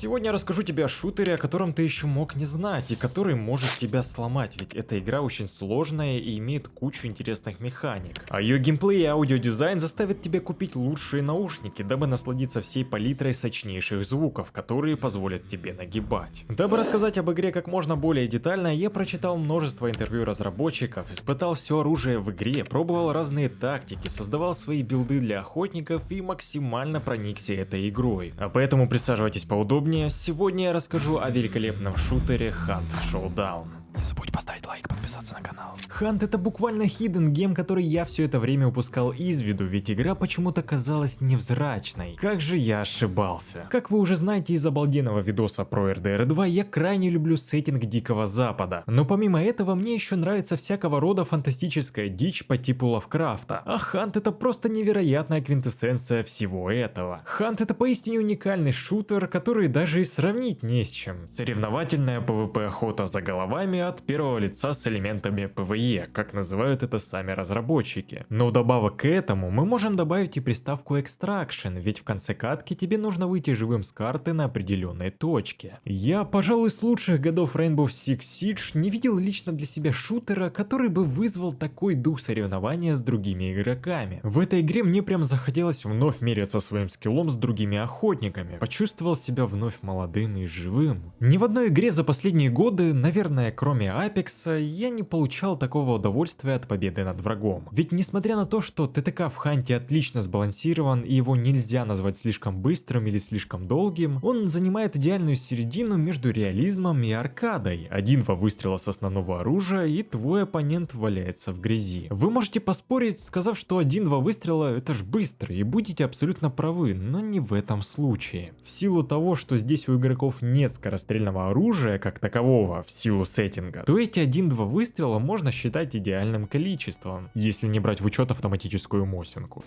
Сегодня я расскажу тебе о шутере, о котором ты еще мог не знать и который может тебя сломать, ведь эта игра очень сложная и имеет кучу интересных механик. А ее геймплей и аудиодизайн заставят тебя купить лучшие наушники, дабы насладиться всей палитрой сочнейших звуков, которые позволят тебе нагибать. Дабы рассказать об игре как можно более детально, я прочитал множество интервью разработчиков, испытал все оружие в игре, пробовал разные тактики, создавал свои билды для охотников и максимально проникся этой игрой. А поэтому присаживайтесь поудобнее, сегодня я расскажу о великолепном шутере Hunt Showdown. Не забудь поставить лайк, подписаться на канал. Hunt — это буквально hidden гейм, который я все это время упускал из виду, ведь игра почему-то казалась невзрачной. Как же я ошибался. Как вы уже знаете из обалденного видоса про RDR 2, я крайне люблю сеттинг Дикого Запада. Но помимо этого мне еще нравится всякого рода фантастическая дичь по типу Лавкрафта. А Hunt — это просто невероятная квинтэссенция всего этого. Hunt — это поистине уникальный шутер, который даже и сравнить не с чем. Соревновательная PvP охота за головами от первого лица с элементами PvE, как называют это сами разработчики. Но вдобавок к этому мы можем добавить и приставку Extraction, ведь в конце катки тебе нужно выйти живым с карты на определенной точке. Я, пожалуй, с лучших годов Rainbow Six Siege не видел лично для себя шутера, который бы вызвал такой дух соревнования с другими игроками. В этой игре мне прям захотелось вновь меряться своим скиллом с другими охотниками. Почувствовал себя вновь молодым и живым. Ни в одной игре за последние годы, наверное, кроме Apex, я не получал такого удовольствия от победы над врагом. Ведь несмотря на то, что ТТК в Ханте отлично сбалансирован и его нельзя назвать слишком быстрым или слишком долгим, он занимает идеальную середину между реализмом и аркадой. Один-два выстрела с основного оружия и твой оппонент валяется в грязи. Вы можете поспорить, сказав, что один-два выстрела это ж быстро, и будете абсолютно правы, но не в этом случае. В силу того, что здесь у игроков нет скорострельного оружия как такового в силу сеттинга, то эти 1-2 выстрела можно считать идеальным количеством, если не брать в учет автоматическую мосинку.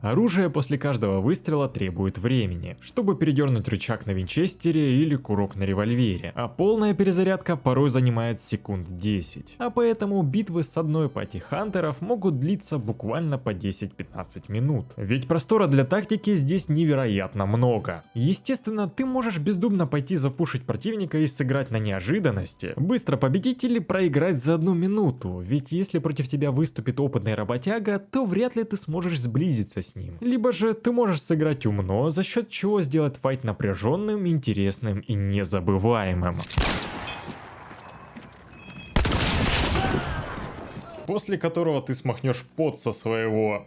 Оружие после каждого выстрела требует времени, чтобы передернуть рычаг на винчестере или курок на револьвере, а полная перезарядка порой занимает секунд 10. А поэтому битвы с одной пати хантеров могут длиться буквально по 10-15 минут. Ведь простора для тактики здесь невероятно много. Естественно, ты можешь бездумно пойти запушить противника и сыграть на неожиданности, быстро победить или проиграть за 1 минуту, ведь если против тебя выступит опытный работяга, то вряд ли ты сможешь сблизиться с ним. Либо же ты можешь сыграть умно, за счет чего сделать файт напряженным, интересным и незабываемым. После которого ты смахнешь пот со своего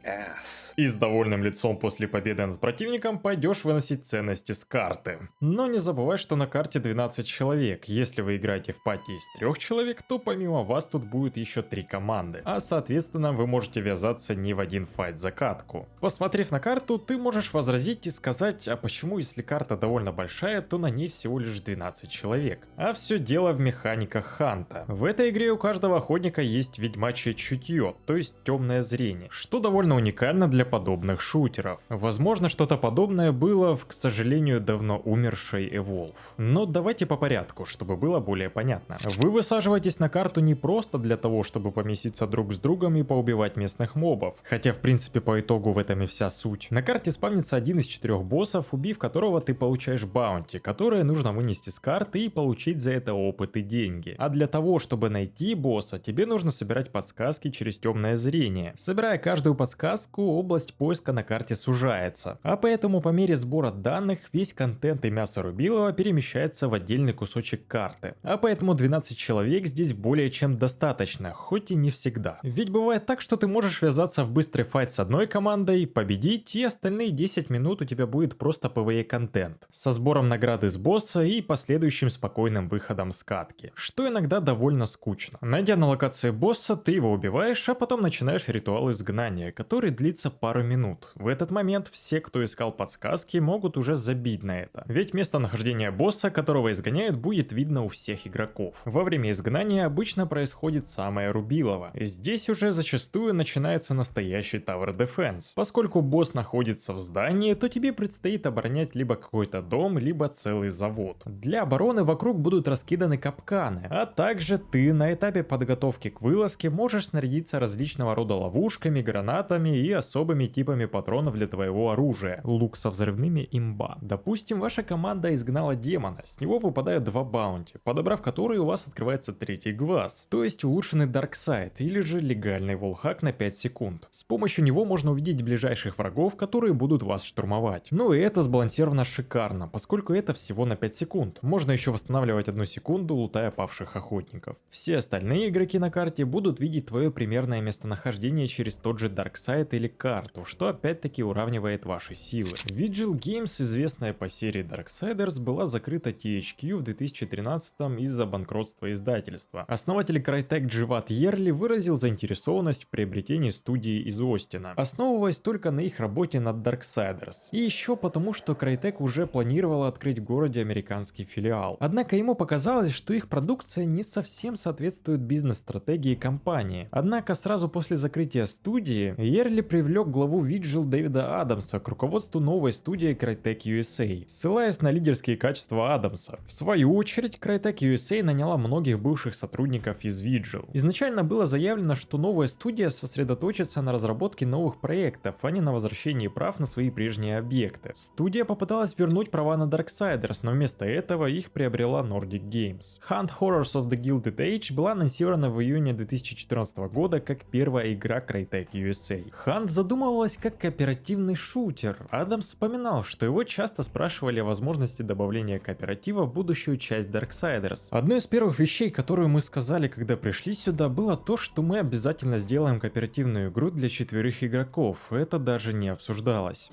и с довольным лицом после победы над противником пойдешь выносить ценности с карты. Но не забывай, что на карте 12 человек. Если вы играете в пати из 3 человек, то помимо вас тут будет еще 3 команды. А соответственно вы можете ввязаться не в один файт за катку. Посмотрев на карту, ты можешь возразить и сказать, а почему если карта довольно большая, то на ней всего лишь 12 человек. А все дело в механиках Ханта. В этой игре у каждого охотника есть ведьмачье чутье, то есть темное зрение, что довольно уникально для подобных шутеров. Возможно, что-то подобное было в, к сожалению, давно умершей Evolve. Но давайте по порядку, чтобы было более понятно. Вы высаживаетесь на карту не просто для того, чтобы поместиться друг с другом и поубивать местных мобов, хотя в принципе по итогу в этом и вся суть. На карте спавнится один из 4 боссов, убив которого ты получаешь баунти, которое нужно вынести с карты и получить за это опыт и деньги. А для того, чтобы найти босса, тебе нужно собирать подсказки через темное зрение. Собирая каждую подсказку, область поиска на карте сужается, а поэтому по мере сбора данных весь контент и мясо рубилова перемещается в отдельный кусочек карты. А поэтому 12 человек здесь более чем достаточно, хоть и не всегда. Ведь бывает так, что ты можешь ввязаться в быстрый файт с одной командой, победить, и остальные 10 минут у тебя будет просто PvE контент, со сбором награды с босса и последующим спокойным выходом с катки, что иногда довольно скучно. Найдя на локации босса, ты его убиваешь, а потом начинаешь ритуал изгнания, который длится пару минут. В этот момент все, кто искал подсказки, могут уже забить на это. Ведь местонахождение босса, которого изгоняют, будет видно у всех игроков. Во время изгнания обычно происходит самое рубилово. Здесь уже зачастую начинается настоящий Tower Defense. Поскольку босс находится в здании, то тебе предстоит оборонять либо какой-то дом, либо целый завод. Для обороны вокруг будут раскиданы капканы, а также ты на этапе подготовки к вылазке можешь можешь снарядиться различного рода ловушками, гранатами и особыми типами патронов для твоего оружия. Лук со взрывными имба. Допустим, ваша команда изгнала демона, с него выпадают 2 баунти, подобрав которые у вас открывается 3-й глаз, то есть улучшенный дарксайд или же легальный волхак на 5 секунд. С помощью него можно увидеть ближайших врагов, которые будут вас штурмовать. Ну и это сбалансировано шикарно, поскольку это всего на 5 секунд. Можно еще восстанавливать 1 секунду, лутая павших охотников. Все остальные игроки на карте будут видеть твое примерное местонахождение через тот же дарксайд или карту, что опять-таки уравнивает ваши силы. Vigil Games, известная по серии Darksiders, была закрыта THQ в 2013 из-за банкротства издательства. Основатель Crytek Дживат Йерли выразил заинтересованность в приобретении студии из Остина, основываясь только на их работе над Darksiders. И еще потому, что Crytek уже планировала открыть в городе американский филиал. Однако ему показалось, что их продукция не совсем соответствует бизнес-стратегии компании. Однако сразу после закрытия студии Йерли привлек главу Vigil Дэвида Адамса к руководству новой студии Crytek USA, ссылаясь на лидерские качества Адамса. В свою очередь, Crytek USA наняла многих бывших сотрудников из Vigil. Изначально было заявлено, что новая студия сосредоточится на разработке новых проектов, а не на возвращении прав на свои прежние объекты. Студия попыталась вернуть права на Darksiders, но вместо этого их приобрела Nordic Games. Hunt Horrors of the Gilded Age была анонсирована в июне 2014 года как первая игра Crytek USA. Hunt задумывалась как кооперативный шутер. Адамс вспоминал, что его часто спрашивали о возможности добавления кооператива в будущую часть Darksiders. Одной из первых вещей, которую мы сказали, когда пришли сюда, было то, что мы обязательно сделаем кооперативную игру для 4 игроков. Это даже не обсуждалось.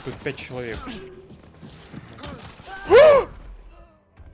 Тут 5 человек.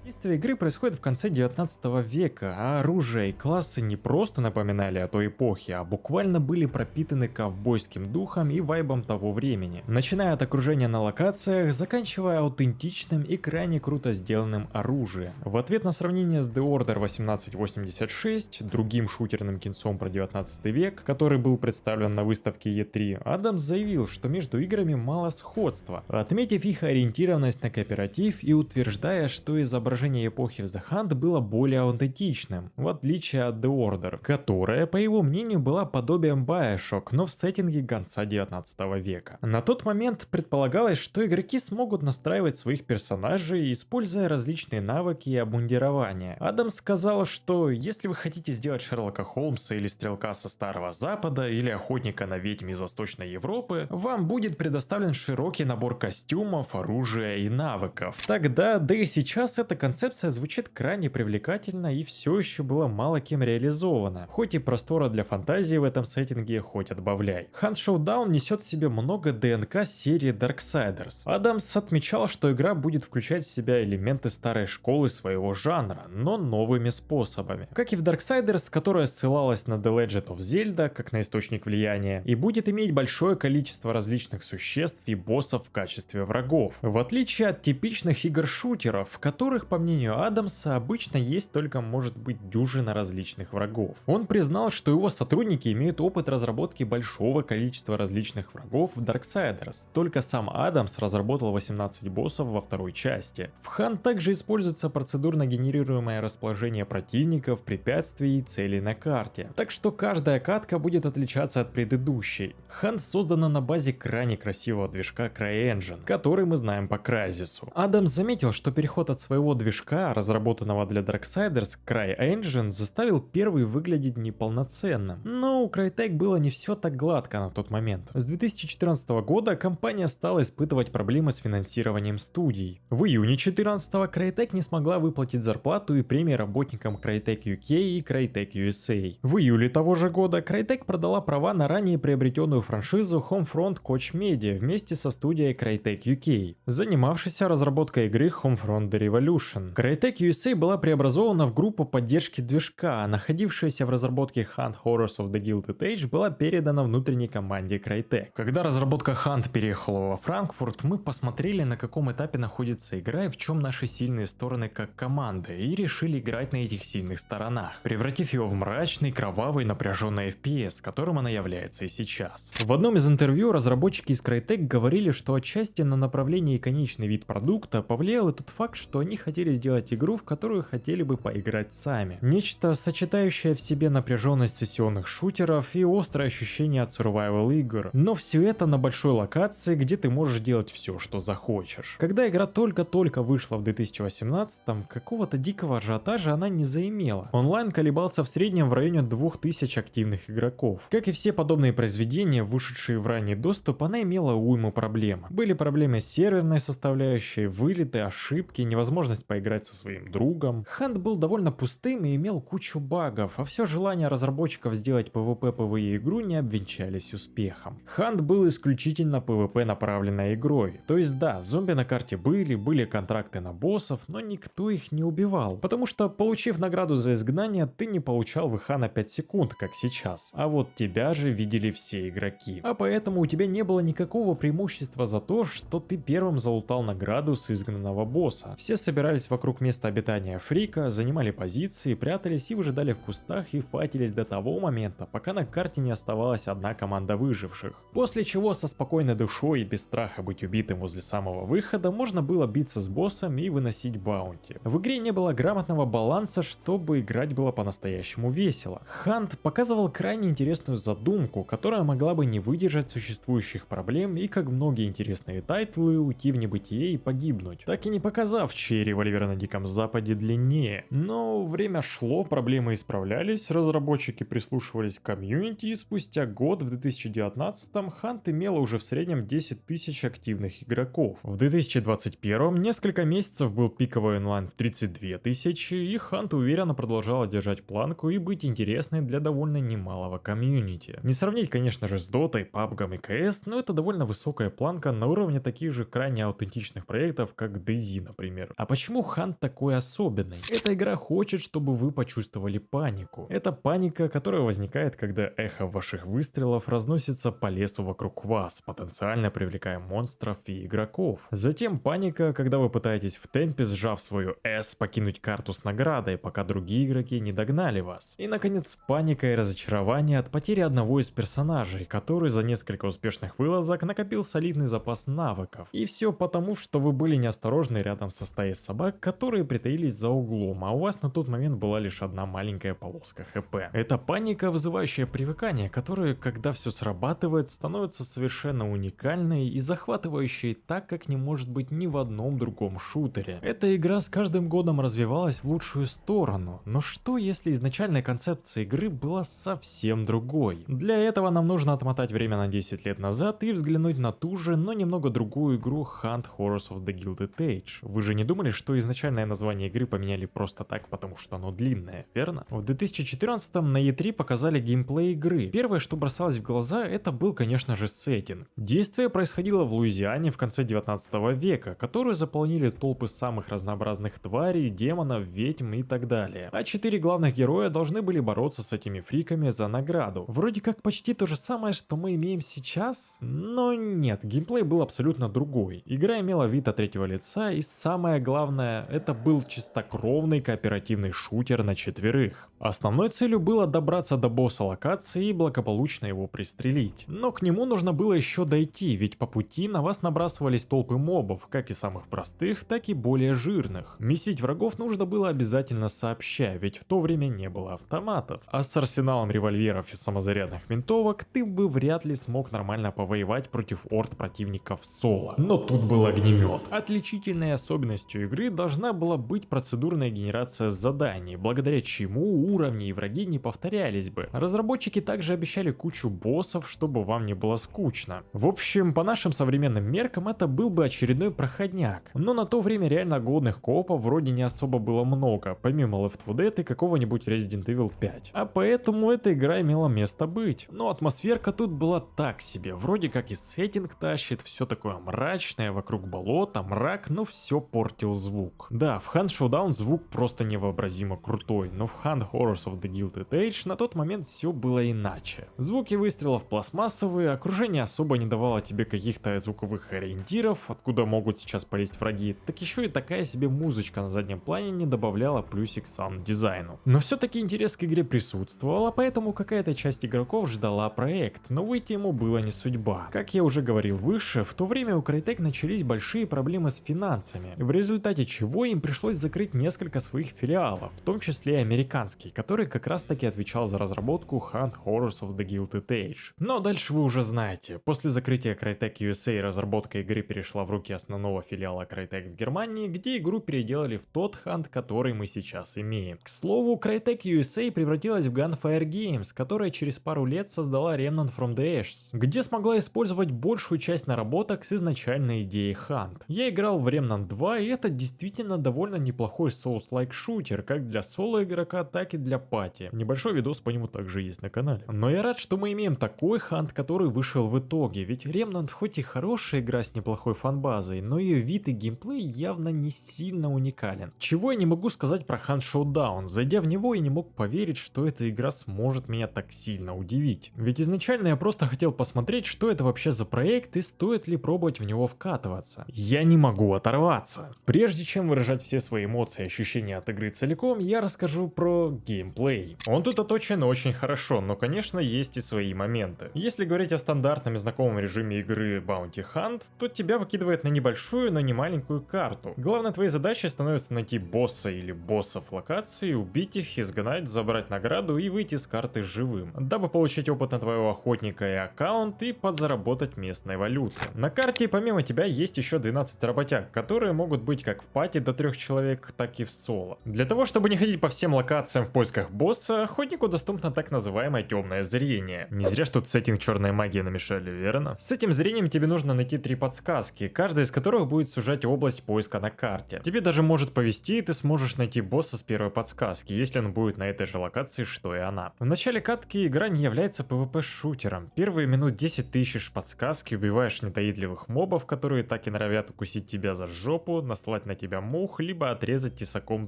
Действие игры происходит в конце 19 века, а оружие и классы не просто напоминали о той эпохе, а буквально были пропитаны ковбойским духом и вайбом того времени. Начиная от окружения на локациях, заканчивая аутентичным и крайне круто сделанным оружием. В ответ на сравнение с The Order 1886, другим шутерным кинцом про 19 век, который был представлен на выставке E3, Адамс заявил, что между играми мало сходства, отметив их ориентированность на кооператив и утверждая, что изображение эпохи в The Hunt было более аутентичным, в отличие от The Order, которая, по его мнению, была подобием Bioshock, но в сеттинге конца 19 века. На тот момент предполагалось, что игроки смогут настраивать своих персонажей, используя различные навыки и обмундирование. Адамс сказал, что если вы хотите сделать Шерлока Холмса или Стрелка со Старого Запада, или Охотника на ведьм из Восточной Европы, вам будет предоставлен широкий набор костюмов, оружия и навыков. Тогда, да и сейчас эта концепция звучит крайне привлекательно и все еще была мало кем реализована, хоть и простора для фантазии в этом сеттинге хоть отбавляй. Hunt Showdown несет в себе много ДНК серии Darksiders. Адамс отмечал, что игра будет включать в себя элементы старой школы своего жанра, но новыми способами. Как и в Darksiders, которая ссылалась на The Legend of Zelda как на источник влияния, и будет иметь большое количество различных существ и боссов в качестве врагов. В отличие от типичных игр-шутеров, в которых, по мнению Адамса, обычно есть только, может быть, дюжина различных врагов. Он признал, что его сотрудники имеют опыт разработки большого количества различных врагов в Darksiders. Только сам Адамс разработал 18 боссов во второй части. В Hunt также используется процедурно генерируемое расположение противников, препятствий и целей на карте. Так что каждая катка будет отличаться от предыдущей. Hunt создана на базе крайне красивого движка CryEngine, который мы знаем по Crysis. Адамс заметил, что переход от своего движка, разработанного для Darksiders, CryEngine, заставил первый выглядеть неполноценным. Но у Crytek было не все так гладко на тот момент. С 2014 года компания стала испытывать проблемы с финансированием студий. В июне 2014 Crytek не смогла выплатить зарплату и премии работникам Crytek UK и Crytek USA. В июле того же года Crytek продала права на ранее приобретенную франшизу Homefront Koch Media вместе со студией Crytek UK, занимавшейся разработкой игры Homefront The Revolution. Crytek USA была преобразована в группу поддержки движка, а находившаяся в разработке Hunt Horrors of the Gilded Age была передана внутренней команде Crytek. Когда разработка Hunt переехала во Франкфурт, мы посмотрели, на каком этапе находится игра и в чем наши сильные стороны как команды, и решили играть на этих сильных сторонах, превратив ее в мрачный, кровавый, напряженный FPS, которым она является и сейчас. В одном из интервью разработчики из Crytek говорили, что отчасти на направление и конечный вид продукта повлиял и тот факт, что они хотят хотели сделать игру, в которую хотели бы поиграть сами. Нечто, сочетающее в себе напряженность сессионных шутеров и острое ощущение от survival игр. Но все это на большой локации, где ты можешь делать все, что захочешь. Когда игра только-только вышла в 2018-м, какого-то дикого ажиотажа она не заимела. Онлайн колебался в среднем в районе 2000 активных игроков. Как и все подобные произведения, вышедшие в ранний доступ, она имела уйму проблем. Были проблемы с серверной составляющей, вылеты, ошибки, невозможность поиграть со своим другом. Hunt был довольно пустым и имел кучу багов, а все желания разработчиков сделать PvP-PvE игру не обвенчались успехом. Hunt был исключительно PvP направленной игрой. То есть да, зомби на карте были контракты на боссов, но никто их не убивал. Потому что, получив награду за изгнание, ты не получал ВХ на 5 секунд, как сейчас. А вот тебя же видели все игроки. А поэтому у тебя не было никакого преимущества за то, что ты первым залутал награду с изгнанного босса. Все собирались вокруг места обитания Фрика, занимали позиции, прятались и выжидали в кустах и файтились до того момента, пока на карте не оставалась одна команда выживших. После чего со спокойной душой и без страха быть убитым возле самого выхода можно было биться с боссом и выносить баунти. В игре не было грамотного баланса, чтобы играть было по-настоящему весело. Hunt показывал крайне интересную задумку, которая могла бы не выдержать существующих проблем и, как многие интересные тайтлы, уйти в небытие и погибнуть, так и не показав, чей револьвер на Диком Западе длиннее. Но время шло, проблемы исправлялись, разработчики прислушивались к комьюнити, и спустя год, в 2019-м, Hunt имела уже в среднем 10 тысяч активных игроков. В 2021-м несколько месяцев был пиковый онлайн в 32 тысячи, и Hunt уверенно продолжала держать планку и быть интересной для довольно немалого комьюнити. Не сравнить, конечно же, с Дотой, PUBG и CS, но это довольно высокая планка на уровне таких же крайне аутентичных проектов, как DayZ, например. А почему Hunt такой особенный? Эта игра хочет, чтобы вы почувствовали панику. Это паника, которая возникает, когда эхо ваших выстрелов разносится по лесу вокруг вас, потенциально привлекая монстров и игроков. Затем паника, когда вы пытаетесь в темпе, сжав свою S, покинуть карту с наградой, пока другие игроки не догнали вас. И наконец паника и разочарование от потери одного из персонажей, который за несколько успешных вылазок накопил солидный запас навыков. И все потому, что вы были неосторожны рядом со стаей собак, которые притаились за углом, а у вас на тот момент была лишь одна маленькая полоска ХП. Это паника, вызывающая привыкание, которое, когда все срабатывает, становится совершенно уникальной и захватывающей так, как не может быть ни в одном другом шутере. Эта игра с каждым годом развивалась в лучшую сторону, но что если изначальная концепция игры была совсем другой? Для этого нам нужно отмотать время на 10 лет назад и взглянуть на ту же, но немного другую игру Hunt Horrors of the Gilded Age. Вы же не думали, что изначальное название игры поменяли просто так, потому что оно длинное, верно? В 2014-м на E3 показали геймплей игры. Первое, что бросалось в глаза, это был, конечно же, сеттинг. Действие происходило в Луизиане в конце 19 века, которую заполнили толпы самых разнообразных тварей, демонов, ведьм и так далее. А 4 главных героя должны были бороться с этими фриками за награду. Вроде как почти то же самое, что мы имеем сейчас, но нет, геймплей был абсолютно другой. Игра имела вид от третьего лица, и самое главное, это был чистокровный кооперативный шутер на 4. Основной целью было добраться до босса локации и благополучно его пристрелить. Но к нему нужно было еще дойти, ведь по пути на вас набрасывались толпы мобов, как и самых простых, так и более жирных. Месить врагов нужно было обязательно сообща, ведь в то время не было автоматов. А с арсеналом револьверов и самозарядных винтовок ты бы вряд ли смог нормально повоевать против орд противников соло. Но тут был огнемет. Отличительной особенностью игры должна была быть процедурная генерация заданий, благодаря чему уровни и враги не повторялись бы. Разработчики также обещали кучу боссов, чтобы вам не было скучно. В общем, по нашим современным меркам это был бы очередной проходняк. Но на то время реально годных коопов вроде не особо было много, помимо Left 4 Dead и какого-нибудь Resident Evil 5. А поэтому эта игра имела место быть. Но атмосферка тут была так себе, вроде как и сеттинг тащит, все такое мрачное, вокруг болота, мрак, но все портил звук. Да, в Hunt Showdown звук просто невообразимо крутой, но в Hunt Horrors of the Gilded Age на тот момент все было иначе. Звуки выстрелов пластмассовые, окружение особо не давало тебе каких-то звуковых ориентиров, откуда могут сейчас полезть враги, так еще и такая себе музычка на заднем плане не добавляла плюсик саунд-дизайну. Но все-таки интерес к игре присутствовал, а поэтому какая-то часть игроков ждала проект, но выйти ему было не судьба. Как я уже говорил выше, в то время у Crytek начались большие проблемы с финансами, в результате результате чего им пришлось закрыть несколько своих филиалов, в том числе и американский, который как раз таки отвечал за разработку Hunt Horrors of the Gilded Age. Но дальше вы уже знаете, после закрытия Crytek USA разработка игры перешла в руки основного филиала Crytek в Германии, где игру переделали в тот Hunt, который мы сейчас имеем. К слову, Crytek USA превратилась в Gunfire Games, которая через пару лет создала Remnant from the Ashes, где смогла использовать большую часть наработок с изначальной идеей Hunt. Я играл в Remnant 2, и это действительно довольно неплохой Souls-like шутер, как для соло игрока, так и для пати. Небольшой видос по нему также есть на канале. Но я рад, что мы имеем такой Hunt, который вышел в итоге, ведь Remnant хоть и хорошая игра с неплохой фанбазой, но ее вид и геймплей явно не сильно уникален. Чего я не могу сказать про Hunt Showdown. Зайдя в него, я не мог поверить, что эта игра сможет меня так сильно удивить. Ведь изначально я просто хотел посмотреть, что это вообще за проект и стоит ли пробовать в него вкатываться. Я не могу оторваться. Прежде чем выражать все свои эмоции и ощущения от игры целиком, я расскажу про геймплей. Он тут оточен очень хорошо, но конечно есть и свои моменты. Если говорить о стандартном и знакомом режиме игры Bounty Hunt, то тебя выкидывает на небольшую, но не маленькую карту. Главной твоей задачей становится найти босса или боссов локации, убить их, изгнать, забрать награду и выйти с карты живым, дабы получить опыт на твоего охотника и аккаунт и подзаработать местной валюты. На карте помимо тебя есть еще 12 работяг, которые могут быть как в пати до 3 человек, так и в соло. Для того, чтобы не ходить по всем локациям в поисках босса, охотнику доступно так называемое темное зрение. Не зря что тут сеттинг черной магии намешали, верно? С этим зрением тебе нужно найти 3 подсказки, каждая из которых будет сужать область поиска на карте. Тебе даже может повезти, и ты сможешь найти босса с первой подсказки, если он будет на этой же локации, что и она. В начале катки игра не является PvP-шутером. Первые минут 10 ты ищешь подсказки, убиваешь недоедливых мобов, которые так и норовят укусить тебя за жопу, наслать на тебя мух, либо отрезать тесаком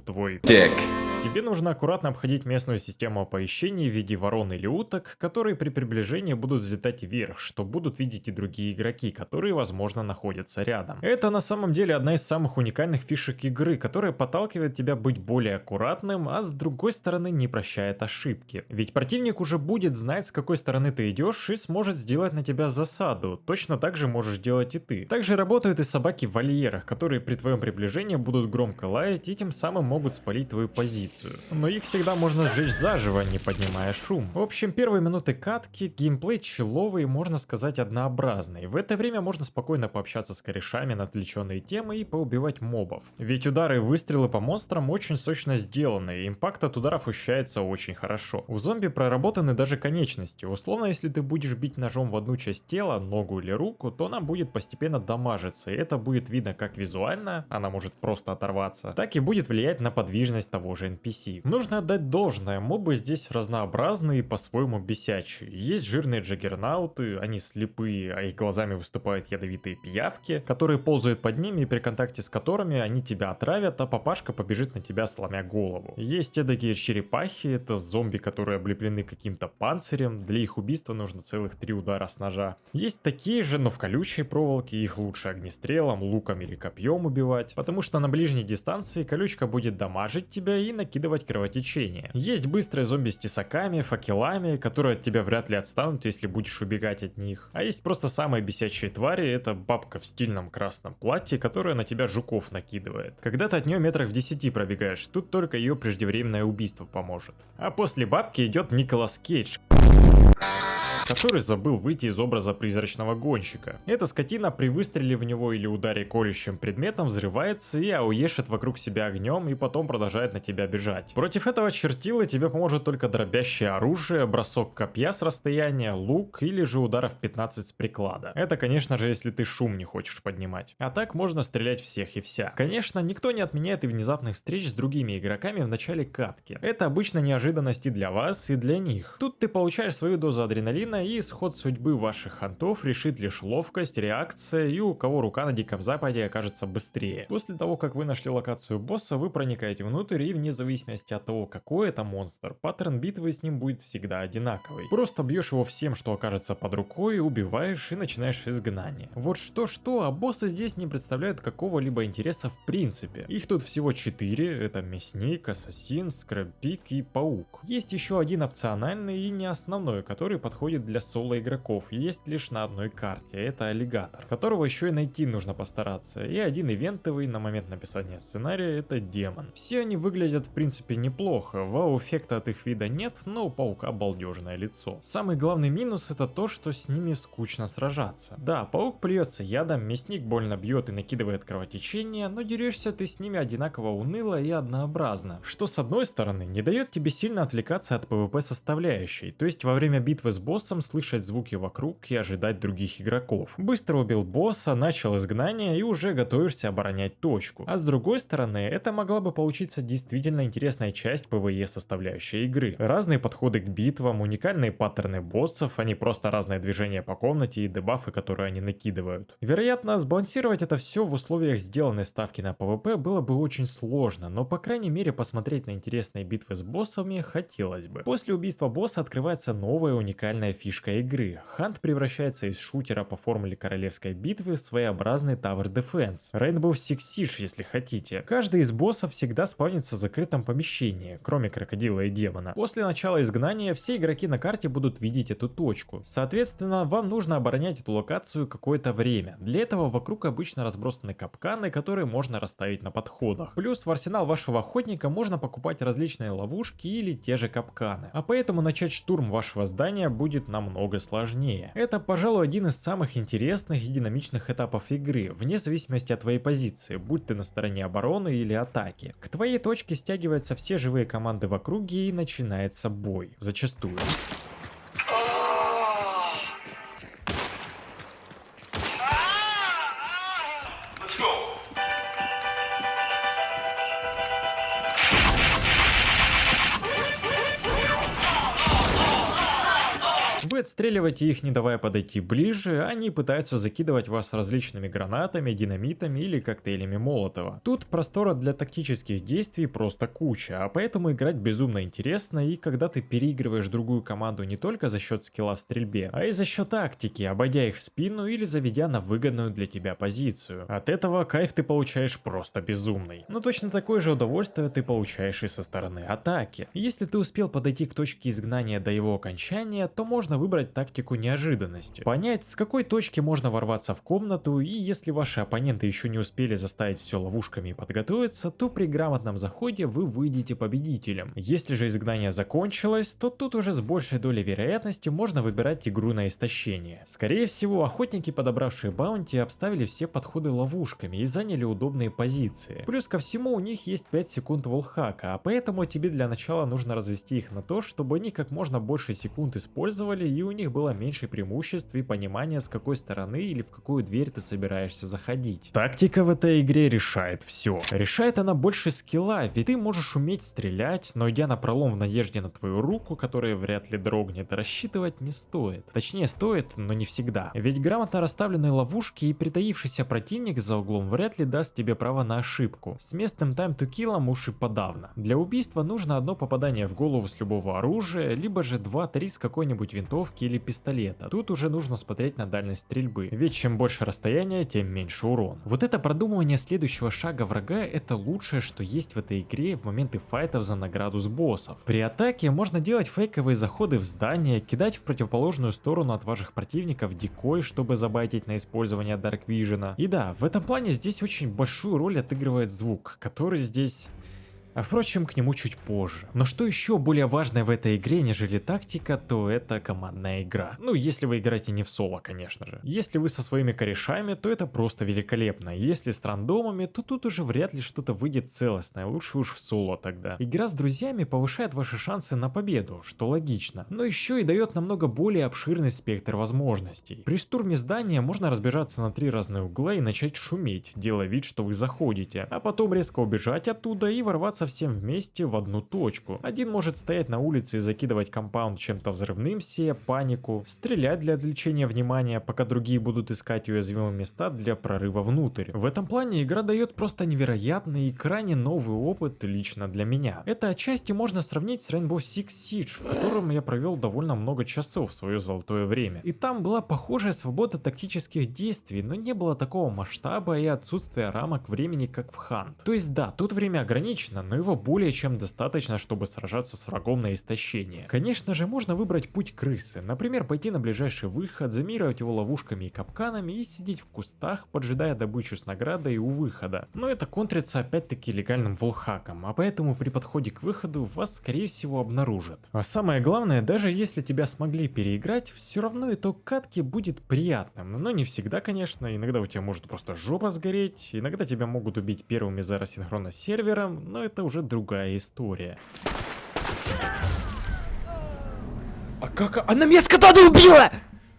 твой дик. Тебе нужно аккуратно обходить местную систему оповещений в виде ворон или уток, которые при приближении будут взлетать вверх, что будут видеть и другие игроки, которые, возможно, находятся рядом. Это на самом деле одна из самых уникальных фишек игры, которая подталкивает тебя быть более аккуратным, а с другой стороны не прощает ошибки. Ведь противник уже будет знать, с какой стороны ты идешь, и сможет сделать на тебя засаду. Точно так же можешь делать и ты. Также работают и собаки в вольерах, которые при твоем приближении будут громко лаять и тем самым могут спалить твою позицию. Но их всегда можно сжечь заживо, не поднимая шум. В общем, первые минуты катки, геймплей человый, можно сказать, однообразный. В это время можно спокойно пообщаться с корешами на отвлеченные темы и поубивать мобов. Ведь удары и выстрелы по монстрам очень сочно сделаны, и импакт от ударов ощущается очень хорошо. У зомби проработаны даже конечности. Условно, если ты будешь бить ножом в одну часть тела, ногу или руку, то она будет постепенно дамажиться, и это будет видно как визуально, она может просто оторваться, так и будет влиять на подвижность того же NPC. Нужно отдать должное, мобы здесь разнообразные и по-своему бесячие. Есть жирные джаггернауты, они слепые, а их глазами выступают ядовитые пиявки, которые ползают под ними и при контакте с которыми они тебя отравят, а папашка побежит на тебя, сломя голову. Есть эдакие черепахи, это зомби, которые облеплены каким-то панцирем, для их убийства нужно целых 3 удара с ножа. Есть такие же, но в колючей проволоке, их лучше огнестрелом, луком или копьем убивать, потому что на ближней дистанции колючка будет дамажить тебя и накидывать кровотечение. Есть быстрые зомби с тесаками, факелами, которые от тебя вряд ли отстанут, если будешь убегать от них. А есть просто самые бесячие твари, это бабка в стильном красном платье, которая на тебя жуков накидывает. Когда ты от нее метрах в 10 пробегаешь, тут только ее преждевременное убийство поможет. А после бабки идет Николас Кейдж, который забыл выйти из образа призрачного гонщика. Эта скотина при выстреле в него или ударе колющим предметом взрывается и ауешит вокруг себя огнем и потом продолжает на тебя бежать. Против этого чертила тебе поможет только дробящее оружие, бросок копья с расстояния, лук или же ударов 15 с приклада. Это, конечно же, если ты шум не хочешь поднимать. А так можно стрелять всех и вся. Конечно, никто не отменяет и внезапных встреч с другими игроками в начале катки. Это обычно неожиданности для вас и для них. Тут ты получаешь свою дозу адреналина, и исход судьбы ваших хантов решит лишь ловкость, реакция и у кого рука на Диком Западе окажется быстрее. После того, как вы нашли локацию босса, вы проникаете внутрь, и вне зависимости от того, какой это монстр, паттерн битвы с ним будет всегда одинаковый. Просто бьешь его всем, что окажется под рукой, убиваешь и начинаешь изгнание. Вот что-что, а боссы здесь не представляют какого-либо интереса в принципе. Их тут всего 4, это мясник, ассасин, скрэбпик и паук. Есть еще один опциональный и не основной, который подходит для соло-игроков есть лишь на одной карте, это аллигатор, которого еще и найти нужно постараться, и один ивентовый на момент написания сценария это демон. Все они выглядят в принципе неплохо, вау-эффекта от их вида нет, но у паука балдежное лицо. Самый главный минус это то, что с ними скучно сражаться. Да, паук плюется ядом, мясник больно бьет и накидывает кровотечение, но дерешься ты с ними одинаково уныло и однообразно, что с одной стороны не дает тебе сильно отвлекаться от PvP составляющей, то есть во время битвы с боссом слышать звуки вокруг и ожидать других игроков. Быстро убил босса, начал изгнание и уже готовишься оборонять точку. А с другой стороны, это могла бы получиться действительно интересная часть PvE составляющей игры. Разные подходы к битвам, уникальные паттерны боссов, а не просто разные движения по комнате и дебафы, которые они накидывают. Вероятно, сбалансировать это все в условиях сделанной ставки на PvP было бы очень сложно, но по крайней мере посмотреть на интересные битвы с боссами хотелось бы. После убийства босса открывается новая уникальная фишка игры. Хант превращается из шутера по формуле королевской битвы в своеобразный Tower Defense. Rainbow Six Siege, если хотите. Каждый из боссов всегда спавнится в закрытом помещении, кроме крокодила и демона. После начала изгнания все игроки на карте будут видеть эту точку. Соответственно, вам нужно оборонять эту локацию какое-то время. Для этого вокруг обычно разбросаны капканы, которые можно расставить на подходах. Плюс в арсенал вашего охотника можно покупать различные ловушки или те же капканы. А поэтому начать штурм вашего здания будет намного сложнее. Это, пожалуй, один из самых интересных и динамичных этапов игры, вне зависимости от твоей позиции, будь ты на стороне обороны или атаки. К твоей точке стягиваются все живые команды в округе и начинается бой. Зачастую. Вы отстреливаете их, не давая подойти ближе, они пытаются закидывать вас различными гранатами, динамитами или коктейлями Молотова. Тут простора для тактических действий просто куча, а поэтому играть безумно интересно, и когда ты переигрываешь другую команду не только за счет скилла в стрельбе, а и за счет тактики, обойдя их в спину или заведя на выгодную для тебя позицию. От этого кайф ты получаешь просто безумный. Но точно такое же удовольствие ты получаешь и со стороны атаки. Если ты успел подойти к точке изгнания до его окончания, то можно выбрать тактику неожиданности. Понять, с какой точки можно ворваться в комнату, и если ваши оппоненты еще не успели заставить все ловушками и подготовиться, то при грамотном заходе вы выйдете победителем. Если же изгнание закончилось, то тут уже с большей долей вероятности можно выбирать игру на истощение. Скорее всего, охотники, подобравшие баунти, обставили все подходы ловушками и заняли удобные позиции. Плюс ко всему у них есть 5 секунд волхака, а поэтому тебе для начала нужно развести их на то, чтобы они как можно больше секунд использовали и у них было меньше преимуществ и понимания, с какой стороны или в какую дверь ты собираешься заходить. Тактика в этой игре решает все. Решает она больше скилла, ведь ты можешь уметь стрелять, но идя на пролом в надежде на твою руку, которая вряд ли дрогнет, рассчитывать не стоит. Точнее стоит, но не всегда. Ведь грамотно расставленные ловушки и притаившийся противник за углом вряд ли даст тебе право на ошибку. С местным time to kill уж и подавно. Для убийства нужно одно попадание в голову с любого оружия, либо же 2-3 с какой-нибудь винтовки или пистолета. Тут уже нужно смотреть на дальность стрельбы, ведь чем больше расстояние, тем меньше урон. Вот это продумывание следующего шага врага — это лучшее, что есть в этой игре в моменты файтов за награду с боссов. При атаке можно делать фейковые заходы в здание, кидать в противоположную сторону от ваших противников дикой, чтобы забайтить на использование Dark Vision. И да, в этом плане здесь очень большую роль отыгрывает звук, который здесь... А впрочем, к нему чуть позже. Но что еще более важное в этой игре, нежели тактика, то это командная игра. Ну, если вы играете не в соло, конечно же. Если вы со своими корешами, то это просто великолепно. Если с рандомами, то тут уже вряд ли что-то выйдет целостное, лучше уж в соло тогда. Игра с друзьями повышает ваши шансы на победу, что логично. Но еще и дает намного более обширный спектр возможностей. При штурме здания можно разбежаться на 3 разные угла и начать шуметь, делая вид, что вы заходите, а потом резко убежать оттуда и ворваться всем вместе в одну точку. Один может стоять на улице и закидывать компаунд чем-то взрывным, сея панику, стрелять для отвлечения внимания, пока другие будут искать уязвимые места для прорыва внутрь. В этом плане игра дает просто невероятный и крайне новый опыт лично для меня. Это отчасти можно сравнить с Rainbow Six Siege, в котором я провел довольно много часов в свое золотое время. И там была похожая свобода тактических действий, но не было такого масштаба и отсутствия рамок времени, как в Hunt. То есть да, тут время ограничено, но его более чем достаточно, чтобы сражаться с врагом на истощение. Конечно же, можно выбрать путь крысы, например, пойти на ближайший выход, замировать его ловушками и капканами и сидеть в кустах, поджидая добычу с наградой у выхода. Но это контрится опять-таки легальным волхаком, а поэтому при подходе к выходу вас скорее всего обнаружат. А самое главное, даже если тебя смогли переиграть, все равно итог катки будет приятным, но не всегда, конечно, иногда у тебя может просто жопа сгореть, иногда тебя могут убить первыми за рассинхрона сервером, но это уже другая история. А как? Она меня с катаной убила!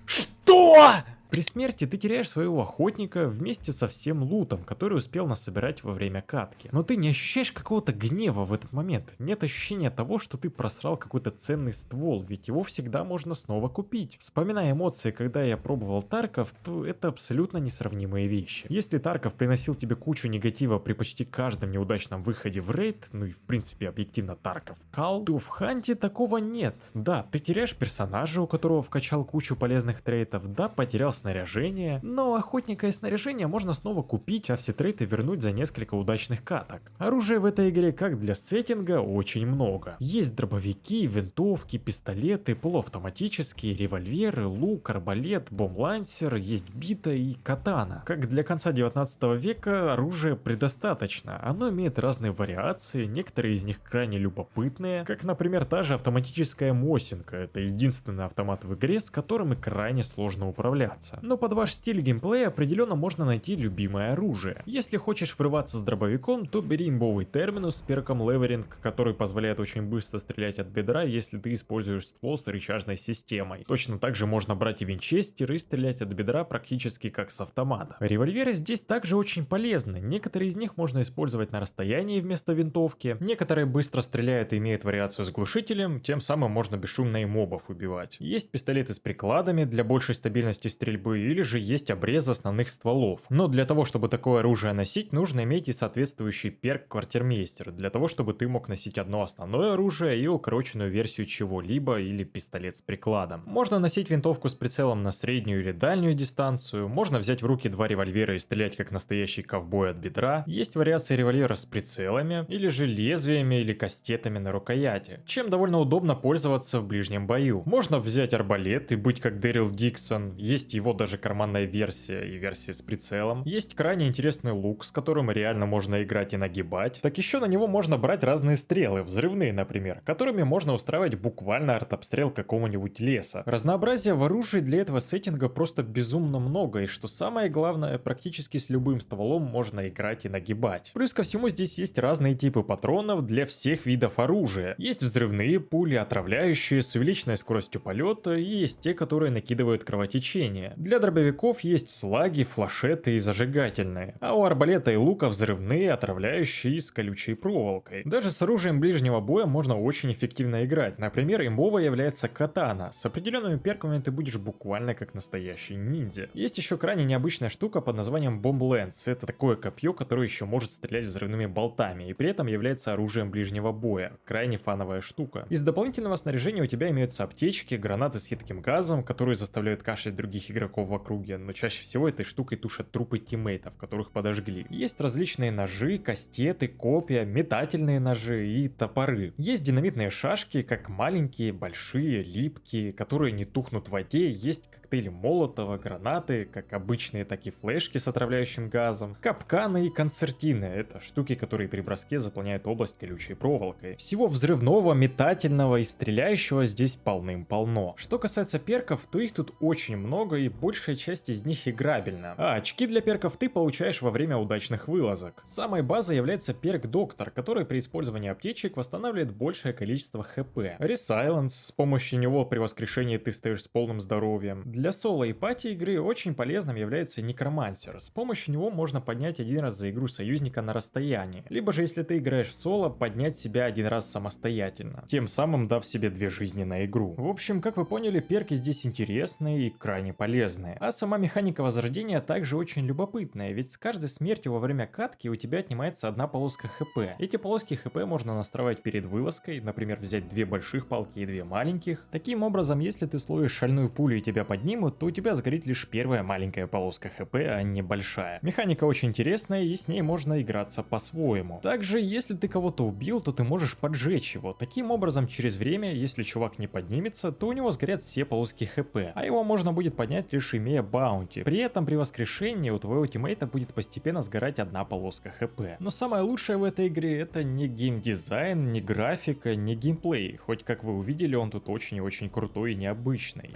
Что? При смерти ты теряешь своего охотника вместе со всем лутом, который успел насобирать во время катки. Но ты не ощущаешь какого-то гнева в этот момент. Нет ощущения того, что ты просрал какой-то ценный ствол, ведь его всегда можно снова купить. Вспоминая эмоции, когда я пробовал Тарков, то это абсолютно несравнимые вещи. Если Тарков приносил тебе кучу негатива при почти каждом неудачном выходе в рейд, ну и в принципе объективно Тарков кал, то в Ханте такого нет. Да, ты теряешь персонажа, у которого вкачал кучу полезных трейтов, да, потерял снаряжение, но охотника и снаряжение можно снова купить, а все трейты вернуть за несколько удачных каток. Оружия в этой игре, как для сеттинга, очень много. Есть дробовики, винтовки, пистолеты, полуавтоматические, револьверы, лук, арбалет, бомб-лансер, есть бита и катана. Как для конца 19 века оружия предостаточно, оно имеет разные вариации, некоторые из них крайне любопытные, как например та же автоматическая Мосинка, это единственный автомат в игре, с которым и крайне сложно управляться. Но под ваш стиль геймплея определенно можно найти любимое оружие. Если хочешь врываться с дробовиком, то бери имбовый терминус с перком Леверинг, который позволяет очень быстро стрелять от бедра, если ты используешь ствол с рычажной системой. Точно так же можно брать и винчестер и стрелять от бедра практически как с автомата. Револьверы здесь также очень полезны, некоторые из них можно использовать на расстоянии вместо винтовки, некоторые быстро стреляют и имеют вариацию с глушителем, тем самым можно бесшумно и мобов убивать. Есть пистолеты с прикладами для большей стабильности стрельбы, или же есть обрез основных стволов. Но для того, чтобы такое оружие носить, нужно иметь и соответствующий перк Квартирмейстер, для того, чтобы ты мог носить одно основное оружие и укороченную версию чего-либо или пистолет с прикладом. Можно носить винтовку с прицелом на среднюю или дальнюю дистанцию, можно взять в руки два револьвера и стрелять как настоящий ковбой от бедра, есть вариации револьвера с прицелами, или же лезвиями или кастетами на рукояти, чем довольно удобно пользоваться в ближнем бою. Можно взять арбалет и быть как Дэрил Диксон, есть его даже карманная версия и версия с прицелом. Есть крайне интересный лук, с которым реально можно играть и нагибать. Так еще на него можно брать разные стрелы, взрывные, например, которыми можно устраивать буквально артобстрел какого-нибудь леса. Разнообразия в оружии для этого сеттинга просто безумно много, и что самое главное, практически с любым стволом можно играть и нагибать. Плюс ко всему здесь есть разные типы патронов для всех видов оружия. Есть взрывные пули, отравляющие, с увеличенной скоростью полета, и есть те, которые накидывают кровотечение. Для дробовиков есть слаги, флешеты и зажигательные, а у арбалета и лука взрывные, отравляющие и с колючей проволокой. Даже с оружием ближнего боя можно очень эффективно играть, например, имбовой является катана, с определенными перками ты будешь буквально как настоящий ниндзя. Есть еще крайне необычная штука под названием Bomb Lance, это такое копье, которое еще может стрелять взрывными болтами и при этом является оружием ближнего боя, крайне фановая штука. Из дополнительного снаряжения у тебя имеются аптечки, гранаты с едким газом, которые заставляют кашлять других игроков в округе, но чаще всего этой штукой тушат трупы тиммейтов, которых подожгли. Есть различные ножи, кастеты, копья, метательные ножи и топоры. Есть динамитные шашки, как маленькие, большие, липкие, которые не тухнут в воде. Есть коктейли Молотова, гранаты, как обычные, так и флешки с отравляющим газом, капканы и концертины. Это штуки, которые при броске заполняют область колючей проволокой. Всего взрывного, метательного и стреляющего здесь полным-полно. Что касается перков, то их тут очень много и большая часть из них играбельна. А очки для перков ты получаешь во время удачных вылазок. Самой базой является перк Доктор, который при использовании аптечек восстанавливает большее количество хп. Resilience, с помощью него при воскрешении ты стоишь с полным здоровьем. Для соло и пати игры очень полезным является Некромансер. С помощью него можно поднять один раз за игру союзника на расстоянии. Либо же если ты играешь в соло, поднять себя один раз самостоятельно, тем самым дав себе 2 жизни на игру. В общем, как вы поняли, перки здесь интересные и крайне полезные. полезные. А сама механика возрождения также очень любопытная, ведь с каждой смертью во время катки у тебя отнимается одна полоска хп. Эти полоски хп можно настраивать перед вылазкой, например, взять 2 больших палки и 2 маленьких. Таким образом, если ты словишь шальную пулю и тебя поднимут, то у тебя сгорит лишь первая маленькая полоска хп, а не большая. Механика очень интересная, и с ней можно играться по-своему. Также, если ты кого-то убил, то ты можешь поджечь его. Таким образом, через время, если чувак не поднимется, то у него сгорят все полоски хп, а его можно будет поднять лишь имея баунти. При этом при воскрешении у твоего тиммейта будет постепенно сгорать одна полоска хп. Но самое лучшее в этой игре это не геймдизайн, не графика, не геймплей, хоть как вы увидели, он тут очень и очень крутой и необычный.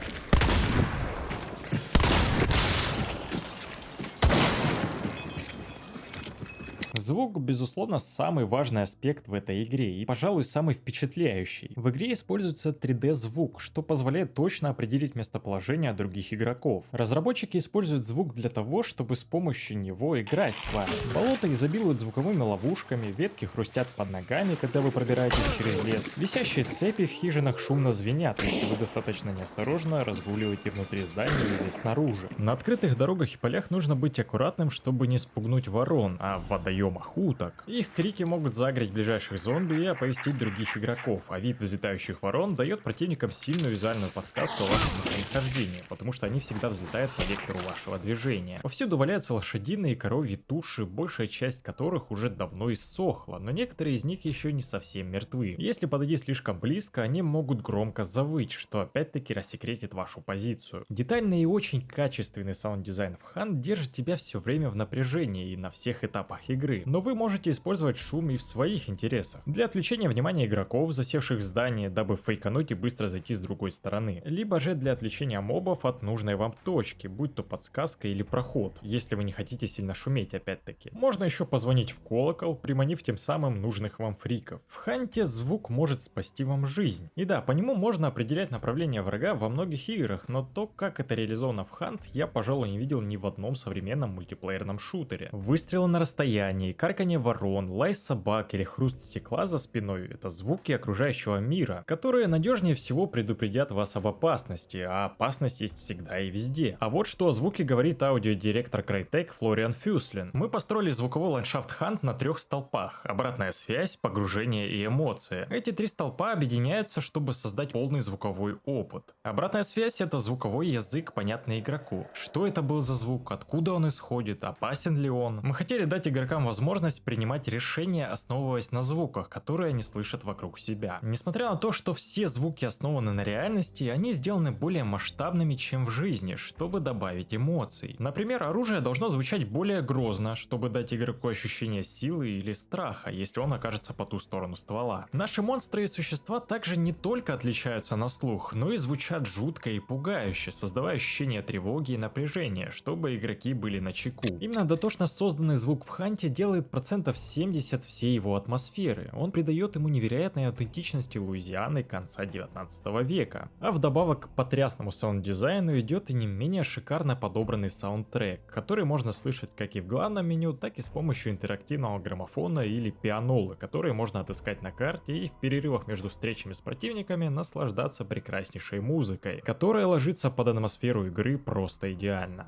Звук, безусловно, самый важный аспект в этой игре и, пожалуй, самый впечатляющий. В игре используется 3D-звук, что позволяет точно определить местоположение других игроков. Разработчики используют звук для того, чтобы с помощью него играть с вами. Болота изобилуют звуковыми ловушками, ветки хрустят под ногами, когда вы пробираетесь через лес. Висящие цепи в хижинах шумно звенят, если вы достаточно неосторожно разгуливаете внутри здания или снаружи. На открытых дорогах и полях нужно быть аккуратным, чтобы не спугнуть ворон, а в водоемах уток. Их крики могут загреть ближайших зомби и оповестить других игроков, а вид взлетающих ворон дает противникам сильную визуальную подсказку о вашем местонахождении, потому что они всегда взлетают по вектору вашего движения. Повсюду валяются лошадиные и коровьи туши, большая часть которых уже давно иссохла, но некоторые из них еще не совсем мертвы. Если подойти слишком близко, они могут громко завыть, что опять-таки рассекретит вашу позицию. Детальный и очень качественный саунд-дизайн в Hunt держит тебя все время в напряжении и на всех этапах игры. Но вы можете использовать шум и в своих интересах. Для отвлечения внимания игроков, засевших в здании, дабы фейкануть и быстро зайти с другой стороны. Либо же для отвлечения мобов от нужной вам точки, будь то подсказка или проход, если вы не хотите сильно шуметь опять-таки. Можно еще позвонить в колокол, приманив тем самым нужных вам фриков. В Ханте звук может спасти вам жизнь. И да, по нему можно определять направление врага во многих играх, но то, как это реализовано в Хант, я, пожалуй, не видел ни в одном современном мультиплеерном шутере. Выстрелы на расстоянии, карканье ворон, лай собак или хруст стекла за спиной – это звуки окружающего мира, которые надежнее всего предупредят вас об опасности, а опасность есть всегда и везде. А вот что о звуке говорит аудиодиректор Crytek Флориан Фюслин. Мы построили звуковой ландшафт Hunt на 3 столпах – обратная связь, погружение и эмоции. Эти 3 столпа объединяются, чтобы создать полный звуковой опыт. Обратная связь – это звуковой язык, понятный игроку. Что это был за звук, откуда он исходит, опасен ли он. Мы хотели дать игрокам возможность принимать решения, основываясь на звуках, которые они слышат вокруг себя. Несмотря на то, что все звуки основаны на реальности, они сделаны более масштабными, чем в жизни, чтобы добавить эмоций. Например, оружие должно звучать более грозно, чтобы дать игроку ощущение силы или страха, если он окажется по ту сторону ствола. Наши монстры и существа также не только отличаются на слух, но и звучат жутко и пугающе, создавая ощущение тревоги и напряжения, чтобы игроки были начеку. Именно дотошно созданный звук в Ханте делает процентов 70 всей его атмосферы. Он придает ему невероятной аутентичности Луизианы конца 19 века. А вдобавок к потрясному саунд-дизайну идет и не менее шикарно подобранный саундтрек, который можно слышать как и в главном меню, так и с помощью интерактивного граммофона или пианолы, которые можно отыскать на карте и в перерывах между встречами с противниками наслаждаться прекраснейшей музыкой, которая ложится под атмосферу игры просто идеально.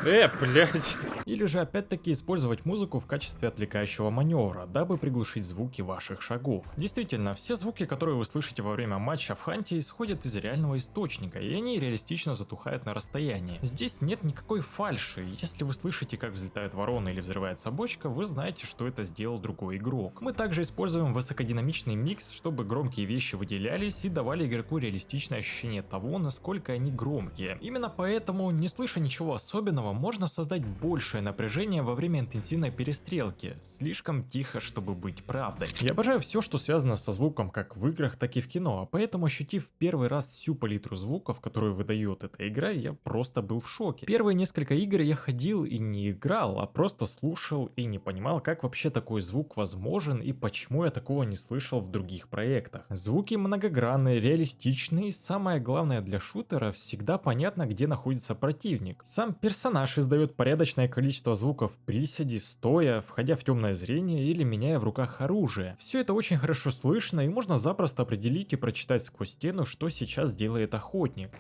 Блять. Или же опять-таки использовать музыку в качестве отвлекающего маневра, дабы приглушить звуки ваших шагов. Действительно, все звуки, которые вы слышите во время матча в Ханте, исходят из реального источника, и они реалистично затухают на расстоянии. Здесь нет никакой фальши. Если вы слышите, как взлетают вороны или взрывается бочка, вы знаете, что это сделал другой игрок. Мы также используем высокодинамичный микс, чтобы громкие вещи выделялись и давали игроку реалистичное ощущение того, насколько они громкие. Именно поэтому, не слыша ничего особенного, можно создать большее напряжение во время интенсивной перестрелки. Слишком тихо, чтобы быть правдой. Я обожаю все, что связано со звуком как в играх, так и в кино, а поэтому, ощутив в первый раз всю палитру звуков, которую выдает эта игра, я просто был в шоке. Первые несколько игр я ходил и не играл, а просто слушал и не понимал, как вообще такой звук возможен и почему я такого не слышал в других проектах. Звуки многогранные, реалистичные и самое главное для шутера, всегда понятно, где находится противник. Сам персонаж издает порядочное количество количество звуков в приседе, стоя, входя в темное зрение или меняя в руках оружие. Все это очень хорошо слышно и можно запросто определить и прочитать сквозь стену, что сейчас делает охотник.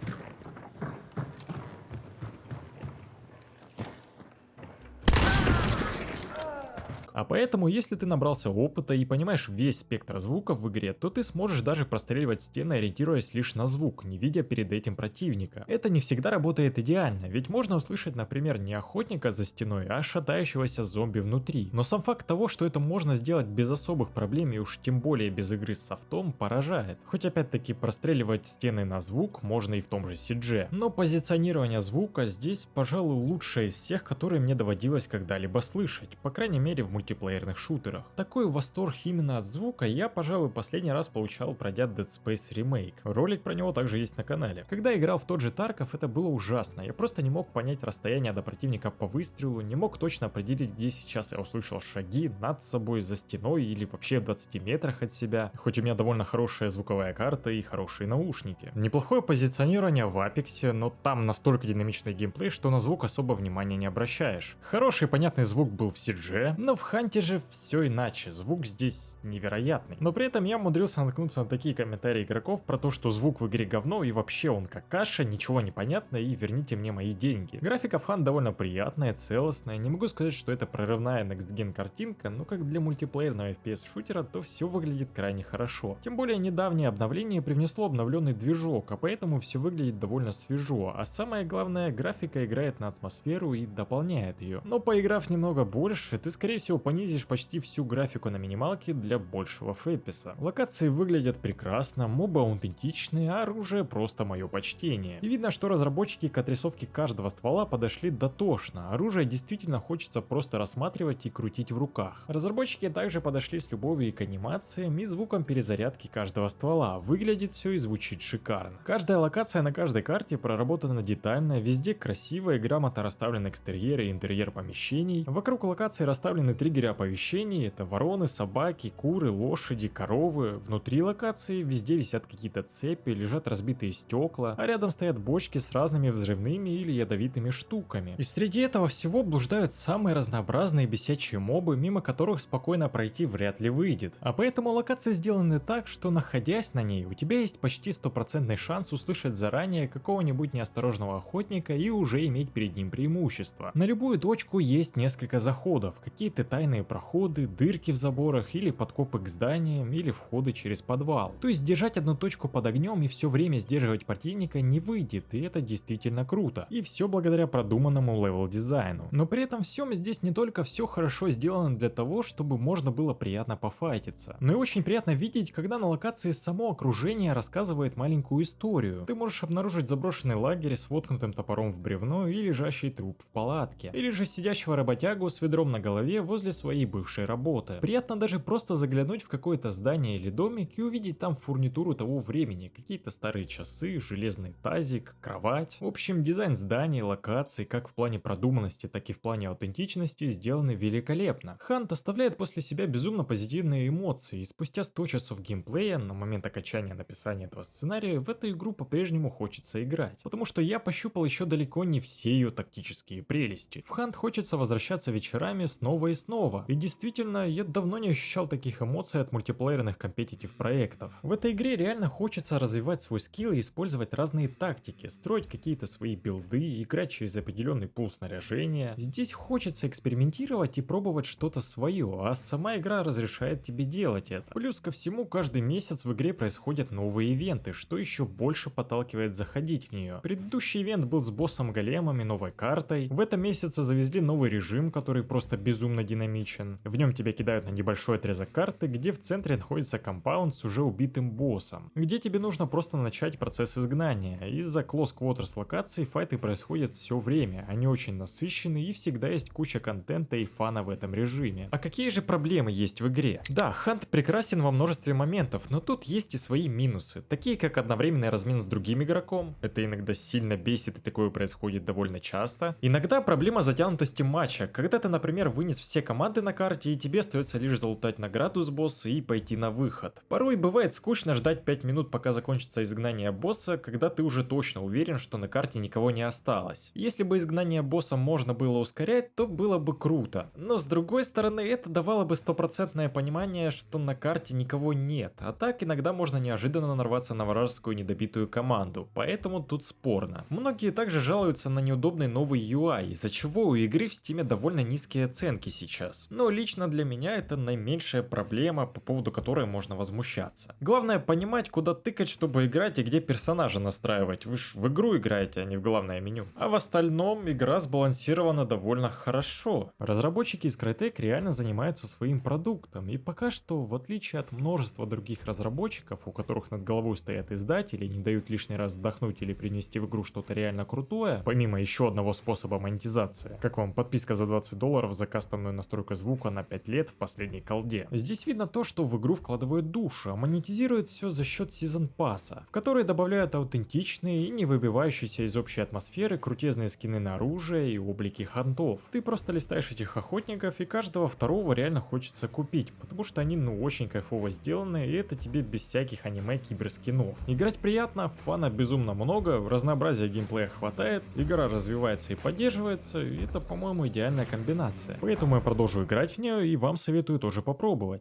А поэтому, если ты набрался опыта и понимаешь весь спектр звуков в игре, то ты сможешь даже простреливать стены, ориентируясь лишь на звук, не видя перед этим противника. Это не всегда работает идеально, ведь можно услышать, например, не охотника за стеной, а шатающегося зомби внутри. Но сам факт того, что это можно сделать без особых проблем и уж тем более без игры с софтом, поражает. Хоть опять-таки простреливать стены на звук можно и в том же CG. Но позиционирование звука здесь, пожалуй, лучшее из всех, которые мне доводилось когда-либо слышать, по крайней мере в мультиплеерных шутерах. Такой восторг именно от звука я, пожалуй, последний раз получал, пройдя Dead Space Remake. Ролик про него также есть на канале. Когда играл в тот же Тарков, это было ужасно. Я просто не мог понять расстояние до противника по выстрелу, не мог точно определить, где сейчас я услышал шаги, над собой, за стеной или вообще в 20 метрах от себя. Хоть у меня довольно хорошая звуковая карта и хорошие наушники. Неплохое позиционирование в Apex, но там настолько динамичный геймплей, что на звук особо внимания не обращаешь. Хороший понятный звук был в CG, но в Ханте же все иначе, звук здесь невероятный. Но при этом я умудрился наткнуться на такие комментарии игроков про то, что звук в игре говно и вообще он как каша, ничего не понятно и верните мне мои деньги. Графика в Hunt довольно приятная, целостная, не могу сказать, что это прорывная Next Gen картинка, но как для мультиплеерного FPS шутера, то все выглядит крайне хорошо. Тем более недавнее обновление привнесло обновленный движок, а поэтому все выглядит довольно свежо, а самое главное, графика играет на атмосферу и дополняет ее. Но поиграв немного больше, ты скорее всего понизишь почти всю графику на минималке для большего фэписа. Локации выглядят прекрасно, мобы аутентичные, а оружие просто мое почтение. И видно, что разработчики к отрисовке каждого ствола подошли дотошно. Оружие действительно хочется просто рассматривать и крутить в руках. Разработчики также подошли с любовью и к анимациям, и звуком перезарядки каждого ствола. Выглядит все и звучит шикарно. Каждая локация на каждой карте проработана детально, везде красиво и грамотно расставлены экстерьеры и интерьер помещений. Вокруг локации расставлены триггеры оповещений, это вороны, собаки, куры, лошади, коровы. Внутри локации везде висят какие-то цепи, лежат разбитые стекла, а рядом стоят бочки с разными взрывными или ядовитыми штуками. И среди этого всего блуждают самые разнообразные бесячие мобы, мимо которых спокойно пройти вряд ли выйдет. А поэтому локации сделаны так, что находясь на ней, у тебя есть почти стопроцентный шанс услышать заранее какого-нибудь неосторожного охотника и уже иметь перед ним преимущество. На любую точку есть несколько заходов, какие-то тайные проходы, дырки в заборах или подкопы к зданиям или входы через подвал. То есть держать одну точку под огнем и все время сдерживать противника не выйдет, и это действительно круто. И все благодаря продуманному левел дизайну. Но при этом всем здесь не только все хорошо сделано для того, чтобы можно было приятно пофайтиться, но и очень приятно видеть, когда на локации само окружение рассказывает маленькую историю. Ты можешь обнаружить заброшенный лагерь с воткнутым топором в бревно и лежащий труп в палатке, или же сидящего работягу с ведром на голове возле своей бывшей работы. Приятно даже просто заглянуть в какое-то здание или домик и увидеть там фурнитуру того времени, какие-то старые часы, железный тазик, кровать. В общем, дизайн зданий, локаций, как в плане продуманности, так и в плане аутентичности сделаны великолепно. Хант оставляет после себя безумно позитивные эмоции, и спустя 100 часов геймплея, на момент окончания написания этого сценария, в эту игру по-прежнему хочется играть. Потому что я пощупал еще далеко не все ее тактические прелести. В Хант хочется возвращаться вечерами снова и снова. И действительно, я давно не ощущал таких эмоций от мультиплеерных компетитив проектов. В этой игре реально хочется развивать свой скилл и использовать разные тактики, строить какие-то свои билды, играть через определенный пул снаряжения. Здесь хочется экспериментировать и пробовать что-то свое, а сама игра разрешает тебе делать это. Плюс ко всему, каждый месяц в игре происходят новые ивенты, что еще больше подталкивает заходить в нее. Предыдущий ивент был с боссом големом и новой картой. В этом месяце завезли новый режим, который просто безумно динамичен. В нем тебя кидают на небольшой отрезок карты, где в центре находится компаунд с уже убитым боссом, где тебе нужно просто начать процесс изгнания. Из-за Close Quarters локаций файты происходят все время, они очень насыщены и всегда есть куча контента и фана в этом режиме. А какие же проблемы есть в игре? Да, Хант прекрасен во множестве моментов, но тут есть и свои минусы, такие как одновременный размен с другим игроком, это иногда сильно бесит и такое происходит довольно часто. Иногда проблема затянутости матча, когда ты, например, вынес все команды команды на карте, и тебе остается лишь залутать награду с босса и пойти на выход. Порой бывает скучно ждать 5 минут, пока закончится изгнание босса, когда ты уже точно уверен, что на карте никого не осталось. Если бы изгнание босса можно было ускорять, то было бы круто. Но с другой стороны, это давало бы стопроцентное понимание, что на карте никого нет, а так иногда можно неожиданно нарваться на вражескую недобитую команду, поэтому тут спорно. Многие также жалуются на неудобный новый UI, из-за чего у игры в Steam довольно низкие оценки сейчас. Но лично для меня это наименьшая проблема, по поводу которой можно возмущаться. Главное понимать, куда тыкать, чтобы играть, и где персонажа настраивать. Вы ж в игру играете, а не в главное меню. А в остальном игра сбалансирована довольно хорошо. Разработчики из Crytek реально занимаются своим продуктом, и пока что, в отличие от множества других разработчиков, у которых над головой стоят издатели и не дают лишний раз вздохнуть или принести в игру что-то реально крутое, помимо еще одного способа монетизации. Как вам подписка за $20 за кастомную настройку звука на 5 лет в последней колде? Здесь видно то, что в игру вкладывают душу, а монетизируют все за счет сезон пасса, в который добавляют аутентичные и не выбивающиеся из общей атмосферы крутезные скины на оружие и облики хантов. Ты просто листаешь этих охотников, и каждого второго реально хочется купить, потому что они очень кайфово сделаны, и это тебе без всяких аниме киберскинов. Играть приятно, фана безумно много, разнообразия геймплея хватает, игра развивается и поддерживается, и это, по-моему, идеальная комбинация. Поэтому я продолжу играть в нее, и вам советую тоже попробовать.